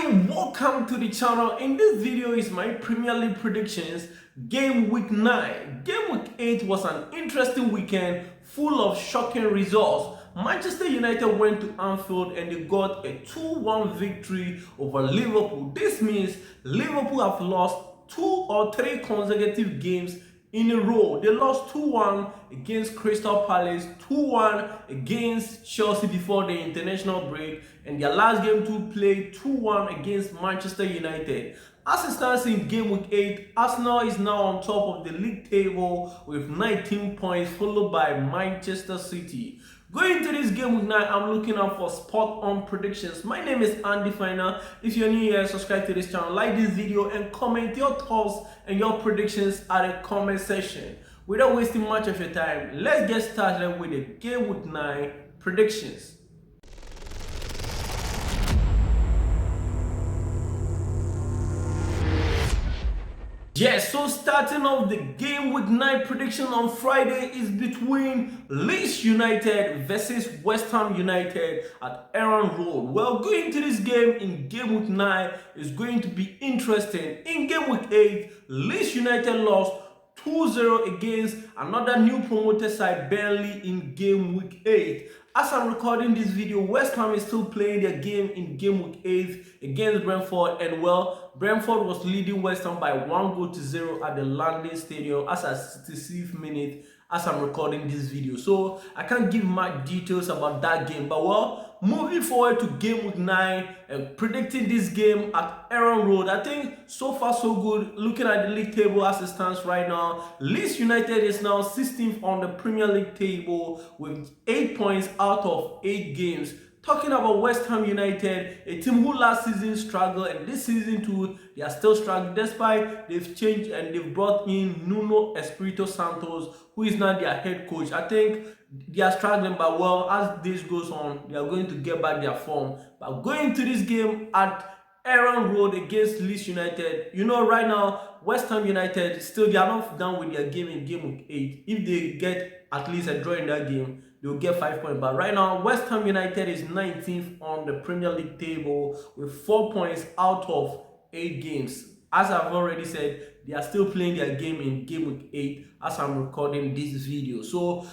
Welcome to the channel. In this video is my Premier League predictions. Game week 9. Game week 8 was an interesting weekend full of shocking results. Manchester United went to Anfield and they got a 2-1 victory over Liverpool. This means Liverpool have lost 2 or 3 consecutive games in a row. They lost 2-1 against Crystal Palace, 2-1 against Chelsea before the international break, and their last game to play 2-1 against Manchester United. As it stands in game week 8, Arsenal is now on top of the league table with 19 points, followed by Manchester City. Going into this game week 9, I'm looking out for spot on predictions. My name is Andy Finer. If you're new here, subscribe to this channel, like this video, and comment your thoughts and your predictions at the comment section. Without wasting much of your time, let's get started with the game week 9 predictions. Yes, so starting off the game week 9 prediction on Friday is between Leeds United versus West Ham United at Aaron Road. Well, going to this game in game week 9 is going to be interesting. In game week 8, Leeds United lost 2-0 against another new promoted side, Burnley, in game week 8. As I'm recording this video, West Ham is still playing their game in game week 8 against Brentford, and well, Brentford was leading West Ham by 1-0 at the London Stadium as at 66th minute as I'm recording this video. So I can't give much details about that game, but well, moving forward to game week 9 and predicting this game at Aaron Road, I think so far so good. Looking at the league table as it stands right now, Leeds United is now 16th on the Premier League table with 8 points out of 8 games. Talking about West Ham United, a team who last season struggled and this season too, they are still struggling despite they've changed and they've brought in Nuno Espirito Santos, who is now their head coach. I think they are struggling, but well, as this goes on, they are going to get back their form. But going to this game at Aaron Road against Leeds United, you know, right now, West Ham United, still they are not done with their game in game week 8. If they get at least a draw in that game, they'll get 5 points. But right now, West Ham United is 19th on the Premier League table with 4 points out of 8 games. As I've already said, they are still playing their game in game week 8 as I'm recording this video. So,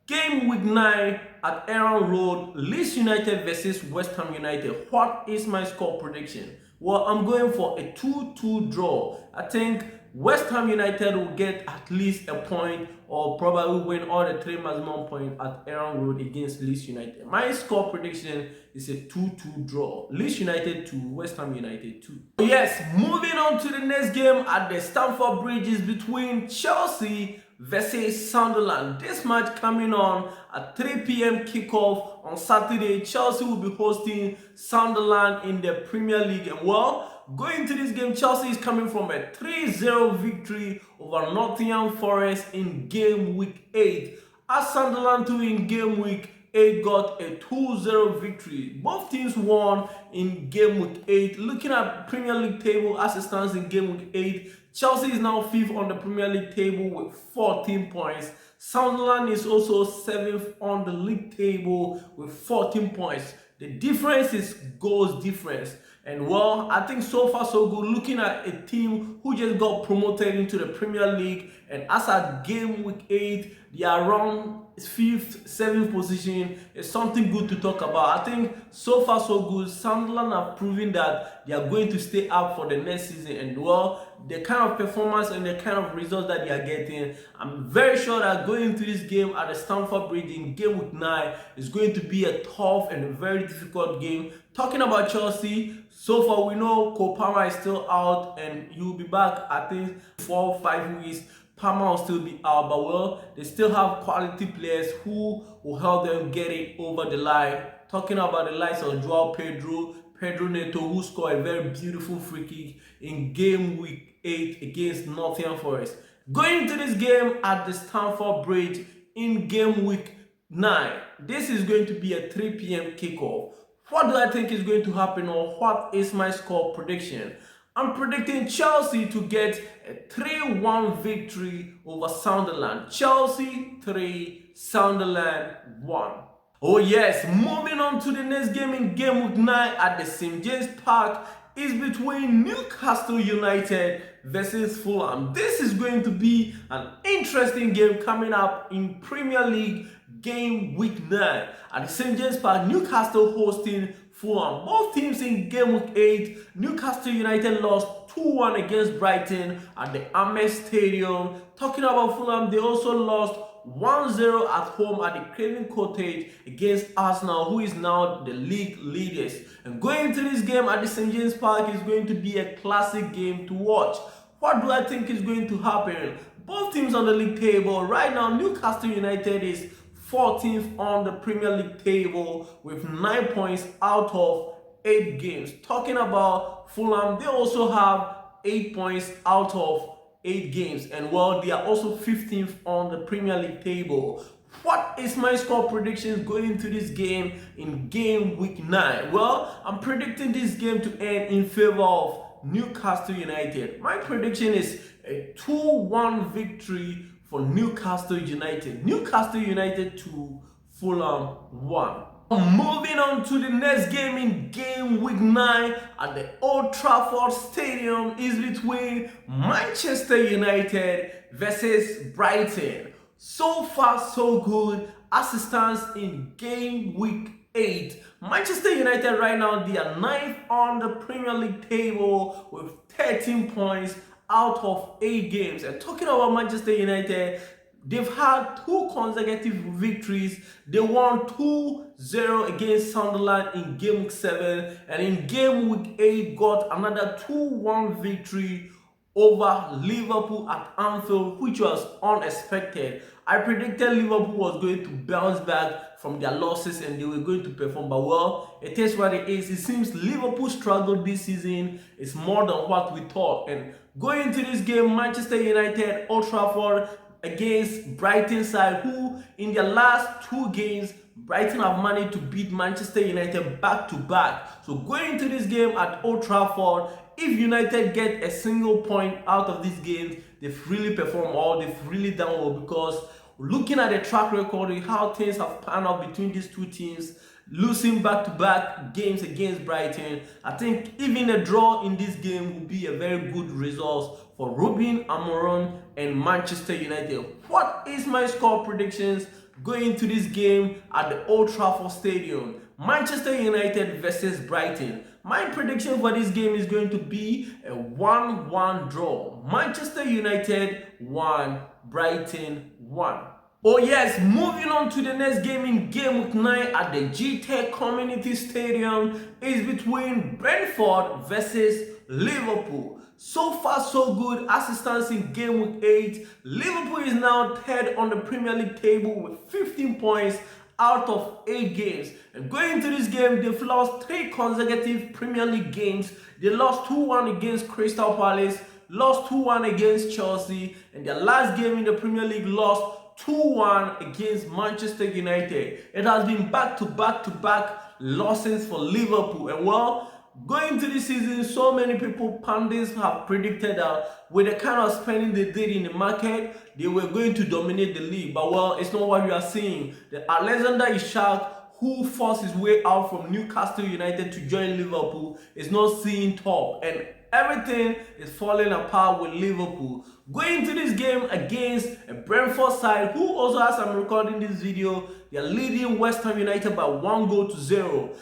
game week 9 at Aaron Road, Leeds United versus West Ham United. What is my score prediction? Well, I'm going for a 2-2 draw. I think West Ham United will get at least a point or probably win all the 3 maximum points at Aaron Road against Leeds United. My score prediction is a 2-2 draw. Leeds United 2, West Ham United 2. Yes, moving on to the next game at the Stamford Bridge is between Chelsea versus Sunderland. This match coming on at 3 p.m. kickoff on Saturday. Chelsea will be hosting Sunderland in the Premier League. And well, going to this game, Chelsea is coming from a 3-0 victory over Nottingham Forest in game week 8. As Sunderland too in game week 8 got a 2-0 victory. Both teams won in game week 8. Looking at Premier League table as it stands in game week 8, Chelsea is now 5th on the Premier League table with 14 points. Sunderland is also 7th on the league table with 14 points. The difference is goals difference. And well, I think so far so good. Looking at a team who just got promoted into the Premier League, and as at game week 8, they are around 5th, 7th position. It's something good to talk about. I think so far so good. Sunderland have proven that they are going to stay up for the next season, and well, the kind of performance and the kind of results that they are getting, I'm very sure that going into this game at the Stamford Bridge in game week 9 is going to be a tough and a very difficult game. Talking about Chelsea, so far we know Cole Palmer is still out and he will be back, I think, 4 or 5 weeks. Palmer will still be out, but well, they still have quality players who will help them get it over the line. Talking about the likes of Joao Pedro Neto, who scored a very beautiful free kick in game week 8 against Nottingham Forest. Going into this game at the Stamford Bridge in game week 9, this is going to be a 3 p.m. kickoff. What do I think is going to happen, or what is my score prediction? I'm predicting Chelsea to get a 3-1 victory over Sunderland. Chelsea 3, Sunderland 1. Oh yes, moving on to the next game in game week 9 at the St. James Park is between Newcastle United versus Fulham. This is going to be an interesting game coming up in Premier League game week 9 at the St. James Park. Newcastle hosting Fulham. Both teams in game week 8. Newcastle United lost 2-1 against Brighton at the Amex Stadium. Talking about Fulham, they also lost 1-0 at home at the Craven Cottage against Arsenal, who is now the league leaders. And going into this game at the St. James Park is going to be a classic game to watch. What do I think is going to happen? Both teams on the league table. Right now, Newcastle United is 14th on the Premier League table with 9 points out of 8 games. Talking about Fulham, they also have 8 points out of 8 games, and well, they are also 15th on the Premier League table. What is my score predictions going into this game in game week 9? Well, I'm predicting this game to end in favor of Newcastle United. My prediction is a 2-1 victory for Newcastle United. Newcastle United 2, Fulham 1. Moving on to the next game in game week 9 at the Old Trafford Stadium is between Manchester United versus Brighton. So far so good as it stands in game week 8. Manchester United right now, they are 9th on the Premier League table with 13 points out of 8 games. And talking about Manchester United, they've had 2 consecutive victories. They won 2-0 against Sunderland in game week 7, and in game week 8 got another 2-1 victory over Liverpool at Anfield, which was unexpected. I predicted Liverpool was going to bounce back from their losses and they were going to perform, but well, it is what it is. It seems Liverpool struggled this season. It's more than what we thought. And going into this game, Manchester United, Old Trafford, against Brighton side, who in their last 2 games, Brighton have managed to beat Manchester United back to back. So going into this game at Old Trafford, if United get a single point out of these games, they've really performed or they've really done well, because looking at the track record, how things have panned out between these 2 teams, losing back-to-back games against Brighton, I think even a draw in this game will be a very good result for Ruben Amorim and Manchester United. What is my score predictions going into this game at the Old Trafford Stadium? Manchester United versus Brighton. My prediction for this game is going to be a 1-1 draw. Manchester United 1, Brighton 1. Oh yes, moving on to the next game in game week 9 at the GTEC Community Stadium is between Brentford versus Liverpool. So far so good as it stands in game week 8. Liverpool is now 3rd on the Premier League table with 15 points out of 8 games. And going into this game, they've lost 3 consecutive Premier League games. They lost 2-1 against Crystal Palace, lost 2-1 against Chelsea, and their last game in the Premier League lost 2-1 against Manchester United. It has been back-to-back losses for Liverpool. And well, going into this season, so many people, pundits, have predicted that with the kind of spending they did in the market, they were going to dominate the league. But well, it's not what we are seeing. The Alexander Isak, who forced his way out from Newcastle United to join Liverpool, is not seeing top, and everything is falling apart with Liverpool. Going into this game against a Brentford side, who also, as I'm recording this video, they are leading West Ham United by 1-0.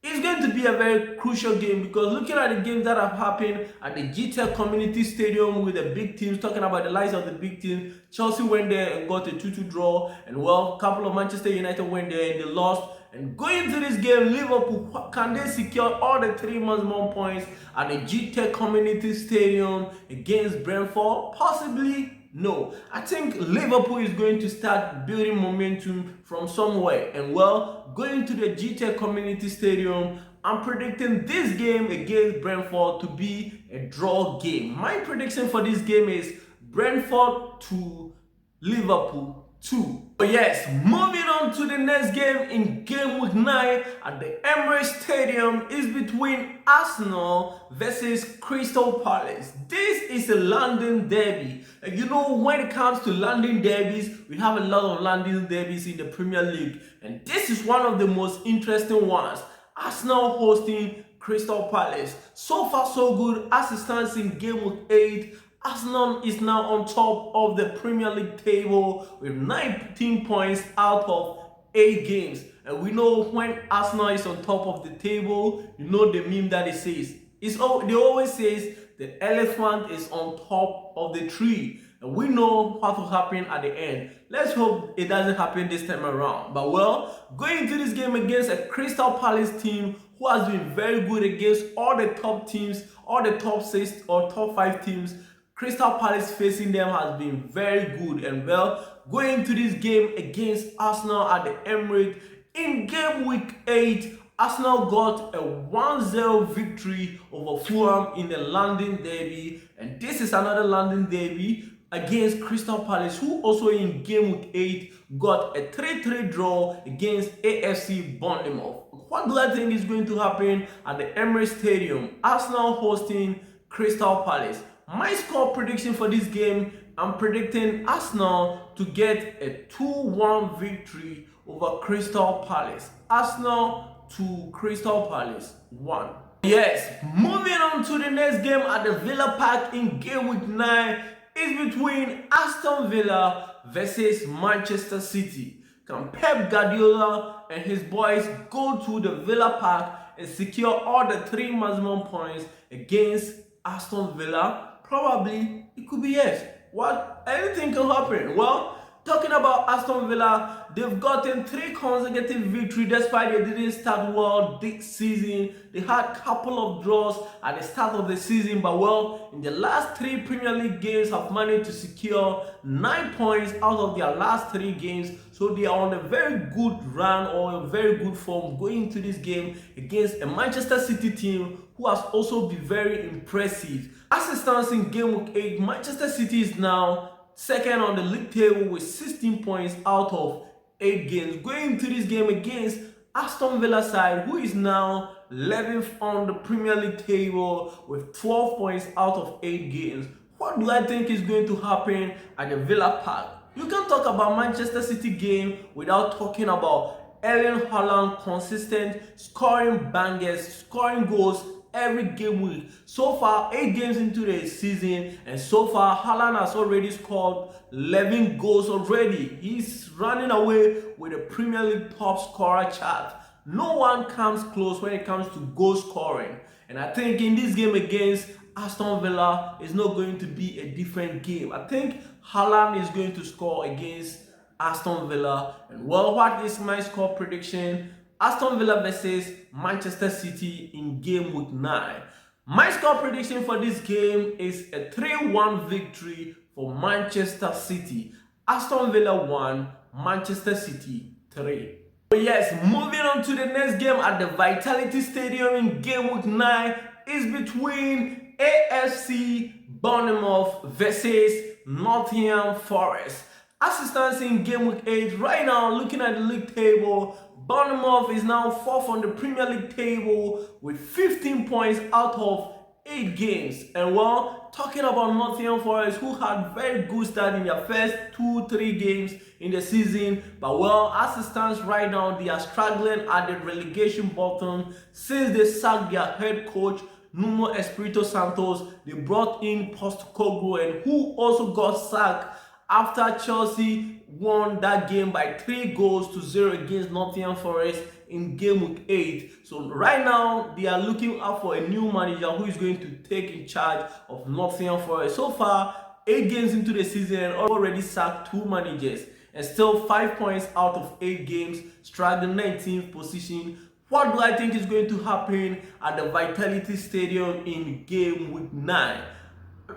It's going to be a very crucial game, because looking at the games that have happened at the GTEC Community Stadium with the big teams, talking about the likes of the big teams, Chelsea went there and got a 2-2 draw, and well, a couple of Manchester United went there and they lost. And going into this game, Liverpool, can they secure all the 3 more points at the GTEC Community Stadium against Brentford? Possibly no. I think Liverpool is going to start building momentum from somewhere. And well, going to the GTEC Community Stadium, I'm predicting this game against Brentford to be a draw game. My prediction for this game is Brentford 2, Liverpool 2. But yes, moving on to the next game in game week 9 at the Emirates Stadium is between Arsenal versus Crystal Palace. This is a London derby. And you know, when it comes to London derbies, we have a lot of London derbies in the Premier League. And this is one of the most interesting ones. Arsenal hosting Crystal Palace. So far so good as it stands in game week 8. Arsenal is now on top of the Premier League table with 19 points out of 8 games. And we know when Arsenal is on top of the table, you know the meme that it says. They always say the elephant is on top of the tree. And we know what will happen at the end. Let's hope it doesn't happen this time around. But well, going into this game against a Crystal Palace team who has been very good against all the top teams, all the top 6 or top 5 teams, Crystal Palace facing them has been very good. And well, going into this game against Arsenal at the Emirates, in game week 8, Arsenal got a 1-0 victory over Fulham in the London derby. And this is another London derby against Crystal Palace, who also in game week 8 got a 3-3 draw against AFC Bournemouth. What do I think is going to happen at the Emirates Stadium? Arsenal hosting Crystal Palace. My score prediction for this game, I'm predicting Arsenal to get a 2-1 victory over Crystal Palace. Arsenal to Crystal Palace 1. Yes, moving on to the next game at the Villa Park in game week 9 is between Aston Villa versus Manchester City. Can Pep Guardiola and his boys go to the Villa Park and secure all the 3 maximum points against Aston Villa? Probably, it could be yes. What? Anything can happen. Well, talking about Aston Villa, they've gotten 3 consecutive victories despite they didn't start well this season. They had a couple of draws at the start of the season, but well, in the last 3 Premier League games have managed to secure 9 points out of their last 3 games. So they are on a very good run or a very good form going into this game against a Manchester City team who has also been very impressive. As it stands in game week 8, Manchester City is now second on the league table with 16 points out of 8 games. Going into this game against Aston Villa side, who is now 11th on the Premier League table with 12 points out of 8 games. What do I think is going to happen at the Villa Park? You can talk about Manchester City game without talking about Erling Haaland consistent scoring bangers, scoring goals every game week. So far, 8 games into the season, and so far, Haaland has already scored 11 goals already. He's running away with the Premier League top scorer chart. No one comes close when it comes to goal scoring. And I think in this game against Aston Villa, it's not going to be a different game. I think Haaland is going to score against Aston Villa. And well, what is my score prediction? Aston Villa versus Manchester City in game week 9. My score prediction for this game is a 3-1 victory for Manchester City. Aston Villa 1, Manchester City 3. Yes, moving on to the next game at the Vitality Stadium in game week 9 is between AFC Bournemouth versus Nottingham Forest. As it stands in game week 8, right now looking at the league table, Bournemouth is now 4th on the Premier League table with 15 points out of 8 games. And well, talking about Nottingham Forest, who had very good start in their first 2-3 games in the season, but well, as it stands right now, they are struggling at the relegation bottom since they sacked their head coach Nuno Espirito Santos. They brought in Postecoglou, and who also got sacked after Chelsea won that game by 3-0 against Nottingham Forest in game week 8. So right now, they are looking out for a new manager who is going to take in charge of Nottingham Forest. So far, 8 games into the season and already sacked 2 managers. And still 5 points out of 8 games, struggling 19th position. What do I think is going to happen at the Vitality Stadium in game week 9?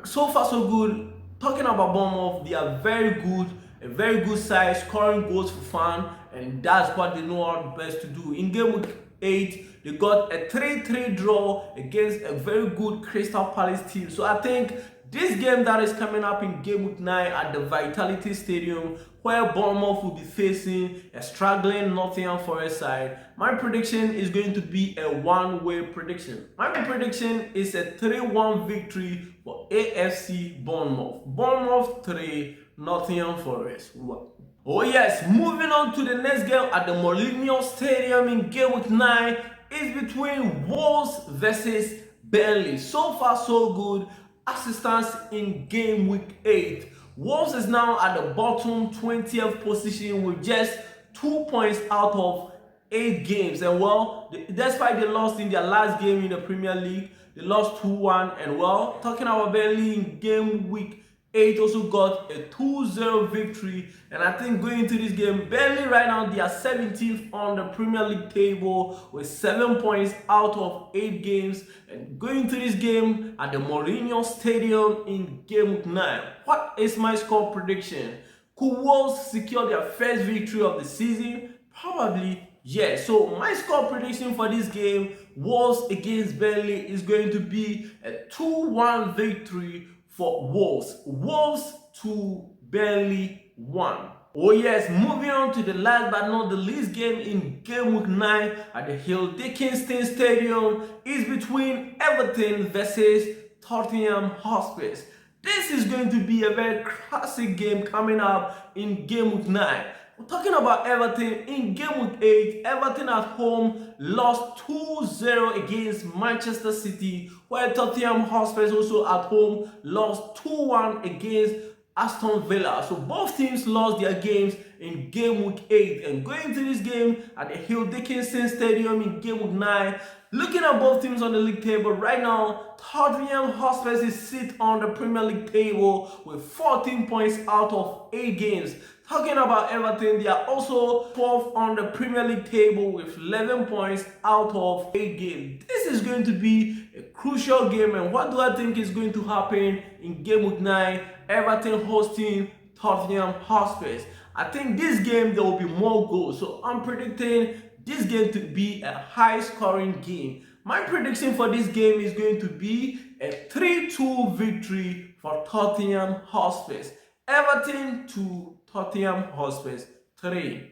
So far so good. Talking about Bournemouth, they are very good, a very good side, scoring goals for fun, and that's what they know how best to do. In game week 8, they got a 3-3 draw against a very good Crystal Palace team. So I think this game that is coming up in game week 9 at the Vitality Stadium, where Bournemouth will be facing a struggling Nottingham Forest side, my prediction is going to be a one-way prediction. My prediction is a 3-1 victory for AFC Bournemouth. Bournemouth 3, Nottingham Forest 1. Oh yes, moving on to the next game at the Molineux Stadium in game week 9 is between Wolves versus Burnley. So far, so good as it stands in game week 8. Wolves is now at the bottom 20th position with just 2 points out of 8 games. And well, despite they lost in their last game in the Premier League, they lost 2-1. And well, talking about Burnley in game week 8 also got a 2-0 victory. And I think going into this game, Burnley right now they are 17th on the Premier League table with 7 points out of 8 games. And going into this game at the Mourinho Stadium in game week 9, what is my score prediction? Could Wolves secure their first victory of the season? Probably yes. So my score prediction for this game, Wolves against Burnley, is going to be a 2-1 victory for Wolves. Wolves 2, Burnley 1. Oh yes, moving on to the last but not the least game in game week 9 at the Hill Dickinson Stadium is between Everton versus Tottenham Hotspur. This is going to be a very classic game coming up in game week 9. We're talking about Everton in game week 8. Everton at home lost 2-0 against Manchester City, while Tottenham Hotspur also at home lost 2-1 against Aston Villa. So both teams lost their games in game week 8. And going into this game at the Hill Dickinson Stadium in game week 9, looking at both teams on the league table right now, Tottenham Hotspur is sit on the Premier League table with 14 points out of 8 games. Talking about Everton, they are also 12th on the Premier League table with 11 points out of 8 games. This is going to be a crucial game, and what do I think is going to happen in game week 9? Everton hosting Tottenham Hotspur. I think this game there will be more goals, so I'm predicting this game to be a high-scoring game. My prediction for this game is going to be a 3-2 victory for Tottenham Hotspur. Everton 2, Tottenham Hotspur 3.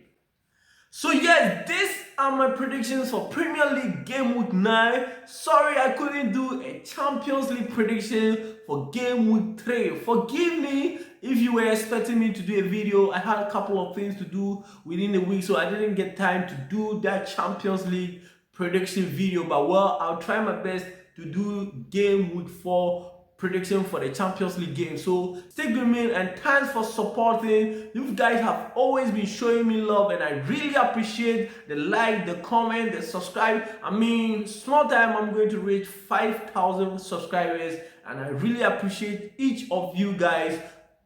So yes, these are my predictions for Premier League game week 9. Sorry I couldn't do a Champions League prediction for game week 3. Forgive me if you were expecting me to do a video. I had a couple of things to do within the week, so I didn't get time to do that Champions League prediction video. But well, I'll try my best to do game week 4 prediction for the Champions League game. So stick with me, and thanks for supporting. You guys have always been showing me love, and I really appreciate the like, the comment, the subscribe. I mean, small time I'm going to reach 5,000 subscribers, and I really appreciate each of you guys.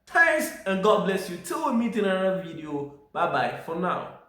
Thanks and God bless you. Till we meet in another video. Bye bye for now.